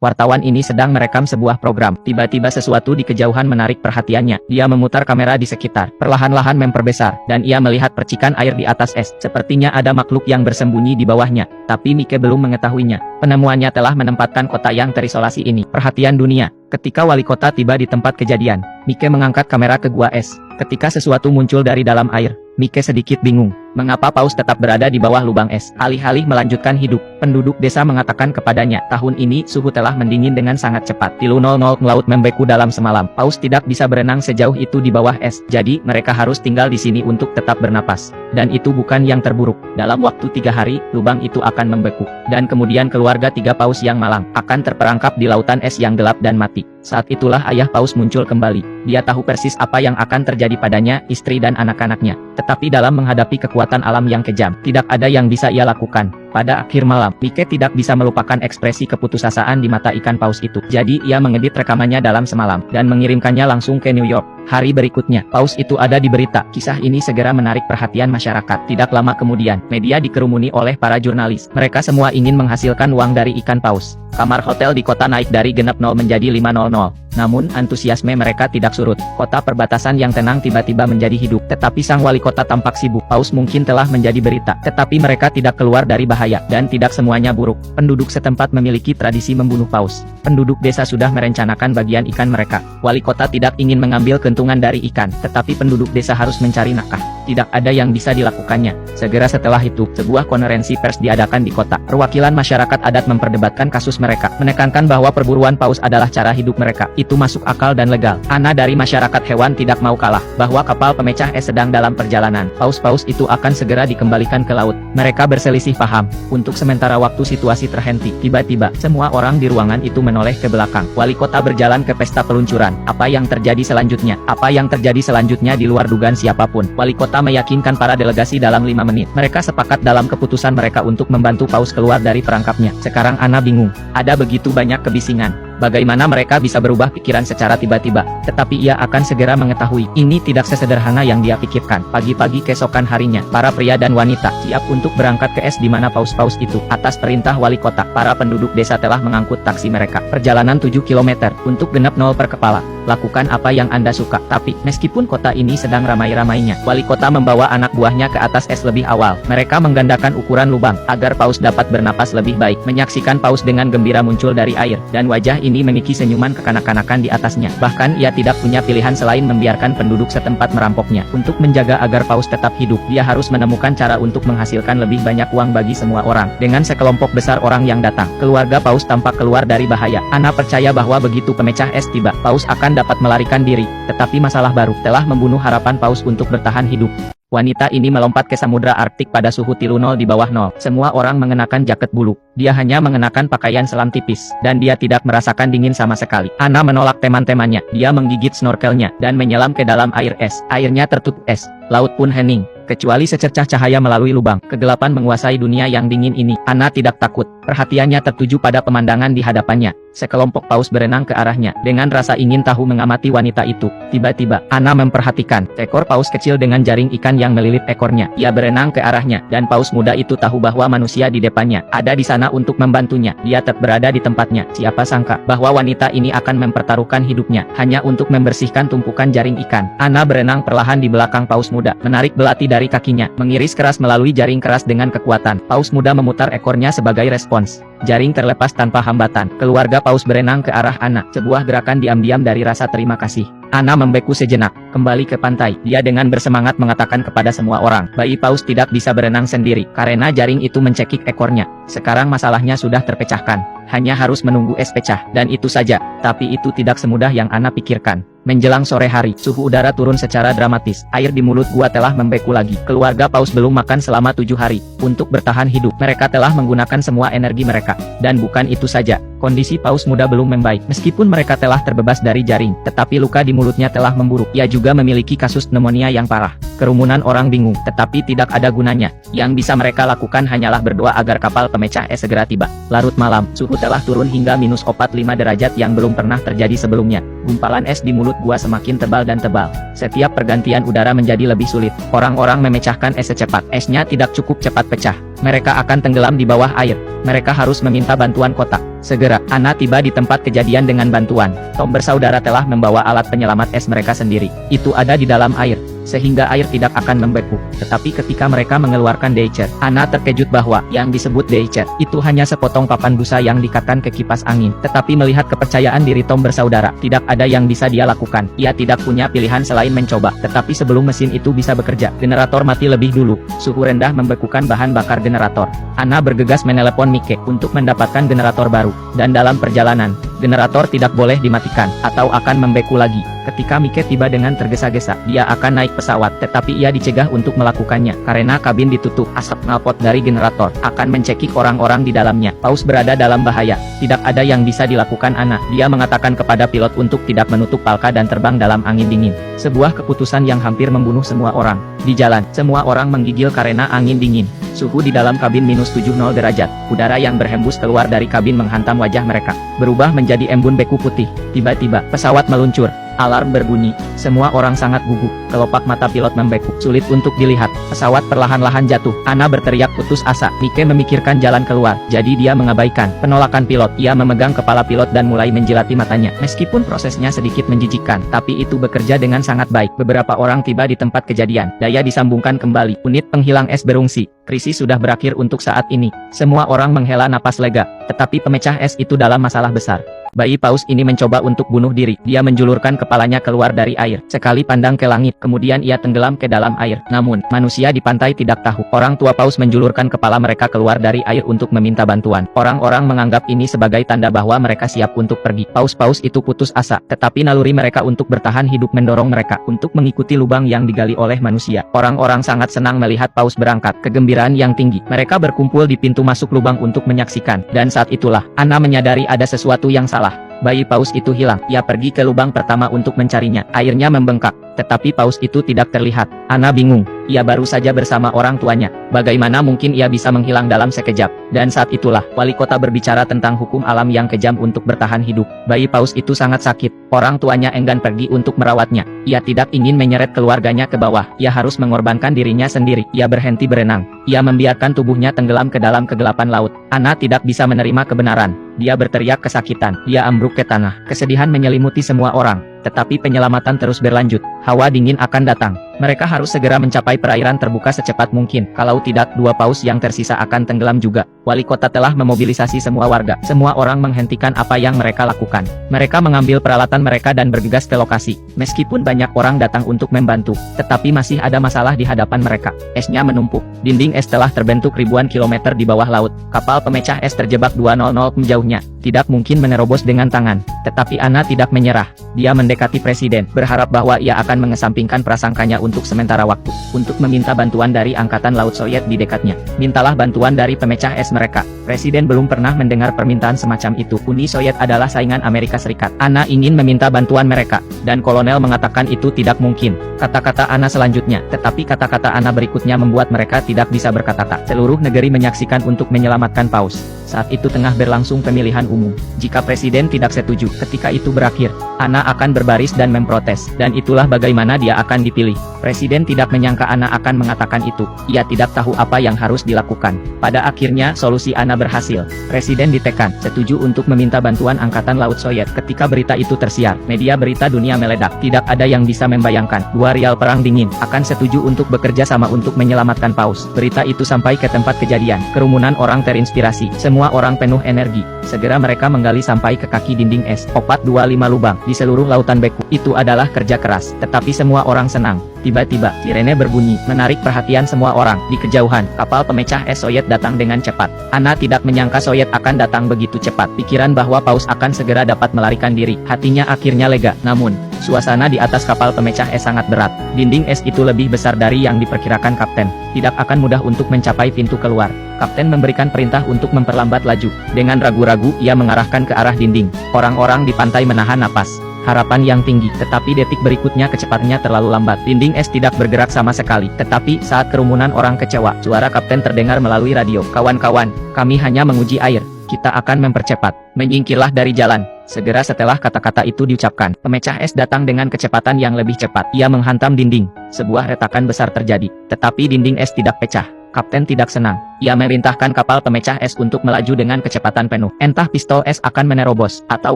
Wartawan ini sedang merekam sebuah program. Tiba-tiba sesuatu di kejauhan menarik perhatiannya. Dia memutar kamera di sekitar, perlahan-lahan memperbesar, dan ia melihat percikan air di atas es. Sepertinya ada makhluk yang bersembunyi di bawahnya, tapi Mike belum mengetahuinya. Penemuannya telah menempatkan kota yang terisolasi ini perhatian dunia. Ketika wali kota tiba di tempat kejadian, Mike mengangkat kamera ke gua es. Ketika sesuatu muncul dari dalam air, Mike sedikit bingung. Mengapa paus tetap berada di bawah lubang es? Alih-alih melanjutkan hidup, penduduk desa mengatakan kepadanya, tahun ini suhu telah mendingin dengan sangat cepat. 00 laut membeku dalam semalam. Paus tidak bisa berenang sejauh itu di bawah es. Jadi, mereka harus tinggal di sini untuk tetap bernapas. Dan itu bukan yang terburuk. Dalam waktu 3 hari, lubang itu akan membeku. Dan kemudian keluarga 3 paus yang malang akan terperangkap di lautan es yang gelap dan mati. Saat itulah ayah paus muncul kembali. Dia tahu persis apa yang akan terjadi padanya, istri dan anak-anaknya. Tetapi dalam menghadapi kekuatan alam yang kejam, tidak ada yang bisa ia lakukan. Pada akhir malam, Mike tidak bisa melupakan ekspresi keputusasaan di mata ikan paus itu. Jadi ia mengedit rekamannya dalam semalam, dan mengirimkannya langsung ke New York. Hari berikutnya, paus itu ada di berita. Kisah ini segera menarik perhatian masyarakat. Tidak lama kemudian, media dikerumuni oleh para jurnalis. Mereka semua ingin menghasilkan uang dari ikan paus. Kamar hotel di kota naik dari genap 0 menjadi 500. Namun, antusiasme mereka tidak surut. Kota perbatasan yang tenang tiba-tiba menjadi hidup. Tetapi sang wali kota tampak sibuk. Paus mungkin telah menjadi berita. Tetapi mereka tidak keluar dari bahaya. Dan tidak semuanya buruk. Penduduk setempat memiliki tradisi membunuh paus. Penduduk desa sudah merencanakan bagian ikan mereka. Wali kota tidak ingin mengambil keuntungan dari ikan. Tetapi penduduk desa harus mencari nafkah. Tidak ada yang bisa dilakukannya. Segera setelah itu, sebuah konferensi pers diadakan di kota. Perwakilan masyarakat adat memperdebatkan kasus mereka. Menekankan bahwa perburuan paus adalah cara hidup mereka. Itu masuk akal dan legal. Ana dari masyarakat hewan tidak mau kalah, bahwa kapal pemecah es sedang dalam perjalanan. Paus-paus itu akan segera dikembalikan ke laut. Mereka berselisih paham. Untuk sementara waktu situasi terhenti. Tiba-tiba, semua orang di ruangan itu menoleh ke belakang. Wali kota berjalan ke pesta peluncuran. Apa yang terjadi selanjutnya? Apa yang terjadi selanjutnya di luar dugaan siapapun. Wali kota meyakinkan para delegasi dalam 5 menit. Mereka sepakat dalam keputusan mereka untuk membantu paus keluar dari perangkapnya. Sekarang Ana bingung. Ada begitu banyak kebisingan. Bagaimana mereka bisa berubah pikiran secara tiba-tiba? Tetapi ia akan segera mengetahui, ini tidak sesederhana yang dia pikirkan. Pagi-pagi keesokan harinya, para pria dan wanita siap untuk berangkat ke es di mana paus-paus itu. Atas perintah wali kota, para penduduk desa telah mengangkut taksi mereka. Perjalanan 7 km, untuk genap 0 per kepala. Lakukan apa yang Anda suka. Tapi, meskipun kota ini sedang ramai-ramainya, wali kota membawa anak buahnya ke atas es lebih awal. Mereka menggandakan ukuran lubang, agar paus dapat bernapas lebih baik. Menyaksikan paus dengan gembira muncul dari air, dan wajah ini memiliki senyuman kekanak-kanakan di atasnya. Bahkan ia tidak punya pilihan selain membiarkan penduduk setempat merampoknya. Untuk menjaga agar paus tetap hidup, dia harus menemukan cara untuk menghasilkan lebih banyak uang bagi semua orang. Dengan sekelompok besar orang yang datang, keluarga paus tampak keluar dari bahaya. Ana percaya bahwa begitu pemecah es tiba, paus akan dapat melarikan diri. Tetapi masalah baru telah membunuh harapan paus untuk bertahan hidup. Wanita ini melompat ke samudra Arktik pada suhu 0 di bawah 0. Semua orang mengenakan jaket bulu. Dia hanya mengenakan pakaian selam tipis, dan dia tidak merasakan dingin sama sekali. Ana menolak teman-temannya. Dia menggigit snorkelnya, dan menyelam ke dalam air es. Airnya tertutup es. Laut pun hening. Kecuali secercah cahaya melalui lubang, kegelapan menguasai dunia yang dingin ini. Ana tidak takut. Perhatiannya tertuju pada pemandangan di hadapannya. Sekelompok paus berenang ke arahnya. Dengan rasa ingin tahu mengamati wanita itu, tiba-tiba, Ana memperhatikan ekor paus kecil dengan jaring ikan yang melilit ekornya. Ia berenang ke arahnya, dan paus muda itu tahu bahwa manusia di depannya ada di sana untuk membantunya. Dia tetap berada di tempatnya. Siapa sangka bahwa wanita ini akan mempertaruhkan hidupnya hanya untuk membersihkan tumpukan jaring ikan. Ana berenang perlahan di belakang paus muda, menarik belati dari kakinya, mengiris keras melalui jaring keras dengan kekuatan. Paus muda memutar ekornya sebagai respons. Jaring terlepas tanpa hambatan. Keluarga paus berenang ke arah Ana. Sebuah gerakan diam-diam dari rasa terima kasih. Ana membeku sejenak, kembali ke pantai. Dia dengan bersemangat mengatakan kepada semua orang, bayi paus tidak bisa berenang sendiri, karena jaring itu mencekik ekornya. Sekarang masalahnya sudah terpecahkan. Hanya harus menunggu es pecah, dan itu saja. Tapi itu tidak semudah yang Ana pikirkan. Menjelang sore hari, suhu udara turun secara dramatis. Air di mulut gua telah membeku lagi. Keluarga paus belum makan selama 7 hari. Untuk bertahan hidup, mereka telah menggunakan semua energi mereka. Dan bukan itu saja, kondisi paus muda belum membaik. Meskipun mereka telah terbebas dari jaring, tetapi luka di mulutnya telah memburuk. Ia juga memiliki kasus pneumonia yang parah. Kerumunan orang bingung, tetapi tidak ada gunanya. Yang bisa mereka lakukan hanyalah berdoa agar kapal pemecah es segera tiba. Larut malam, suhu telah turun hingga -45 derajat yang belum pernah terjadi sebelumnya. Gumpalan es di mulut gua semakin tebal dan tebal. Setiap pergantian udara menjadi lebih sulit. Orang-orang memecahkan es secepat. Esnya tidak cukup cepat pecah. Mereka akan tenggelam di bawah air. Mereka harus meminta bantuan kota. Segera, Anna tiba di tempat kejadian dengan bantuan. Tom bersaudara telah membawa alat penyelamat es mereka sendiri. Itu ada di dalam air, sehingga air tidak akan membeku. Tetapi ketika mereka mengeluarkan deicer, Anna terkejut bahwa yang disebut deicer itu hanya sepotong papan busa yang diikatkan ke kipas angin. Tetapi melihat kepercayaan diri Tom bersaudara, tidak ada yang bisa dia lakukan. Ia tidak punya pilihan selain mencoba. Tetapi sebelum mesin itu bisa bekerja, generator mati lebih dulu. Suhu rendah membekukan bahan bakar generator. Anna bergegas menelepon Mike untuk mendapatkan generator baru. Dan dalam perjalanan, generator tidak boleh dimatikan, atau akan membeku lagi. Ketika Mike tiba dengan tergesa-gesa, dia akan naik pesawat, tetapi ia dicegah untuk melakukannya, karena kabin ditutup. Asap knalpot dari generator akan mencekik orang-orang di dalamnya. Paus berada dalam bahaya. Tidak ada yang bisa dilakukan Anna. Dia mengatakan kepada pilot untuk tidak menutup palka dan terbang dalam angin dingin. Sebuah keputusan yang hampir membunuh semua orang. Di jalan, semua orang menggigil karena angin dingin. Suhu di dalam kabin minus 70 derajat. Udara yang berhembus keluar dari kabin menghantam wajah mereka, berubah menjadi embun beku putih. Tiba-tiba, pesawat meluncur. Alarm berbunyi. Semua orang sangat gugup. Kelopak mata pilot membeku. Sulit untuk dilihat. Pesawat perlahan-lahan jatuh. Anna berteriak putus asa. Mike memikirkan jalan keluar. Jadi dia mengabaikan penolakan pilot. Ia memegang kepala pilot dan mulai menjilati matanya. Meskipun prosesnya sedikit menjijikkan, tapi itu bekerja dengan sangat baik. Beberapa orang tiba di tempat kejadian. Daya disambungkan kembali. Unit penghilang es berungsi. Krisis sudah berakhir untuk saat ini. Semua orang menghela napas lega. Tetapi pemecah es itu dalam masalah besar. Bayi paus ini mencoba untuk bunuh diri. Dia menjulurkan kepalanya keluar dari air. Sekali pandang ke langit, kemudian ia tenggelam ke dalam air. Namun, manusia di pantai tidak tahu. Orang tua paus menjulurkan kepala mereka keluar dari air untuk meminta bantuan. Orang-orang menganggap ini sebagai tanda bahwa mereka siap untuk pergi. Paus-paus itu putus asa, tetapi naluri mereka untuk bertahan hidup mendorong mereka untuk mengikuti lubang yang digali oleh manusia. Orang-orang sangat senang melihat paus berangkat. Kegembiraan yang tinggi. Mereka berkumpul di pintu masuk lubang untuk menyaksikan. Dan saat itulah, Anna menyadari ada sesuatu yang salah. Bayi paus itu hilang. Ia pergi ke lubang pertama untuk mencarinya. Airnya membengkak, tetapi paus itu tidak terlihat. Anna bingung. Ia baru saja bersama orang tuanya. Bagaimana mungkin ia bisa menghilang dalam sekejap? Dan saat itulah, wali kota berbicara tentang hukum alam yang kejam untuk bertahan hidup. Bayi paus itu sangat sakit. Orang tuanya enggan pergi untuk merawatnya. Ia tidak ingin menyeret keluarganya ke bawah. Ia harus mengorbankan dirinya sendiri. Ia berhenti berenang. Ia membiarkan tubuhnya tenggelam ke dalam kegelapan laut. Anna tidak bisa menerima kebenaran. Dia berteriak kesakitan. Dia ambruk ke tanah. Kesedihan menyelimuti semua orang. Tetapi penyelamatan terus berlanjut. Hawa dingin akan datang. Mereka harus segera mencapai perairan terbuka secepat mungkin. Kalau tidak, dua paus yang tersisa akan tenggelam juga. Wali kota telah memobilisasi semua warga. Semua orang menghentikan apa yang mereka lakukan. Mereka mengambil peralatan mereka dan bergegas ke lokasi. Meskipun banyak orang datang untuk membantu, tetapi masih ada masalah di hadapan mereka. Esnya menumpuk. Dinding es telah terbentuk ribuan kilometer di bawah laut. Kapal pemecah es terjebak 200 menjauhnya. Tidak mungkin menerobos dengan tangan. Tetapi Anna tidak menyerah. Dia mendekati presiden, berharap bahwa ia akan mengesampingkan prasangkanya untuk sementara waktu, untuk meminta bantuan dari Angkatan Laut Soviet di dekatnya. Mintalah bantuan dari pemecah es mereka. Presiden belum pernah mendengar permintaan semacam itu. Uni Soviet adalah saingan Amerika Serikat. Anna ingin meminta bantuan mereka, dan kolonel mengatakan itu tidak mungkin. Kata-kata Anna selanjutnya, tetapi kata-kata Anna berikutnya membuat mereka tidak bisa berkata-kata. Seluruh negeri menyaksikan untuk menyelamatkan paus. Saat itu tengah berlangsung pemilihan umum. Jika presiden tidak setuju, ketika itu berakhir, Anna akan berbaris dan memprotes, dan itulah bagaimana dia akan dipilih. Presiden tidak menyangka Anna akan mengatakan itu. Ia tidak tahu apa yang harus dilakukan. Pada akhirnya, solusi Anna berhasil. Presiden ditekan, setuju untuk meminta bantuan Angkatan Laut Soviet. Ketika berita itu tersiar, media berita dunia meledak. Tidak ada yang bisa membayangkan, dua rial perang dingin, akan setuju untuk bekerja sama untuk menyelamatkan paus. Berita itu sampai ke tempat kejadian. Kerumunan orang terinspirasi. Semua orang penuh energi. Segera mereka menggali sampai ke kaki dinding es. 425 lubang di seluruh lautan beku. Itu adalah kerja keras, tetapi semua orang senang. Tiba-tiba, sirene berbunyi, menarik perhatian semua orang. Di kejauhan, kapal pemecah es Soviet datang dengan cepat. Anna tidak menyangka Soviet akan datang begitu cepat. Pikiran bahwa paus akan segera dapat melarikan diri. Hatinya akhirnya lega. Namun, suasana di atas kapal pemecah es sangat berat. Dinding es itu lebih besar dari yang diperkirakan kapten. Tidak akan mudah untuk mencapai pintu keluar. Kapten memberikan perintah untuk memperlambat laju. Dengan ragu-ragu, ia mengarahkan ke arah dinding. Orang-orang di pantai menahan napas. Harapan yang tinggi, tetapi detik berikutnya kecepatannya terlalu lambat. Dinding es tidak bergerak sama sekali. Tetapi, saat kerumunan orang kecewa, suara kapten terdengar melalui radio. Kawan-kawan, kami hanya menguji air. Kita akan mempercepat. Menyingkirlah dari jalan. Segera setelah kata-kata itu diucapkan, pemecah es datang dengan kecepatan yang lebih cepat. Ia menghantam dinding. Sebuah retakan besar terjadi. Tetapi dinding es tidak pecah. Kapten tidak senang. Ia memerintahkan kapal pemecah es untuk melaju dengan kecepatan penuh. Entah pistol es akan menerobos, atau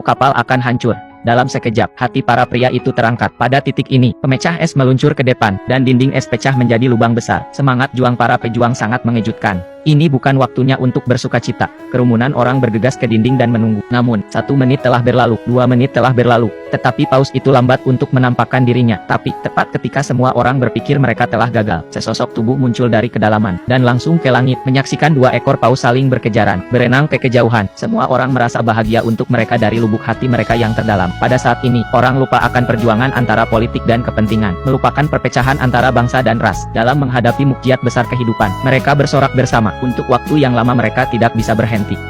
kapal akan hancur. Dalam sekejap, hati para pria itu terangkat. Pada titik ini, pemecah es meluncur ke depan, dan dinding es pecah menjadi lubang besar. Semangat juang para pejuang sangat mengejutkan. Ini bukan waktunya untuk bersukacita. Kerumunan orang bergegas ke dinding dan menunggu. Namun, 1 menit telah berlalu, 2 menit telah berlalu. Tetapi paus itu lambat untuk menampakkan dirinya. Tapi, tepat ketika semua orang berpikir mereka telah gagal, sesosok tubuh muncul dari kedalaman, dan langsung ke langit, menyaksikan 2 ekor paus saling berkejaran, berenang ke kejauhan. Semua orang merasa bahagia untuk mereka dari lubuk hati mereka yang terdalam. Pada saat ini, orang lupa akan perjuangan antara politik dan kepentingan, melupakan perpecahan antara bangsa dan ras. Dalam menghadapi mukjizat besar kehidupan, mereka bersorak bersama. Untuk waktu yang lama mereka tidak bisa berhenti.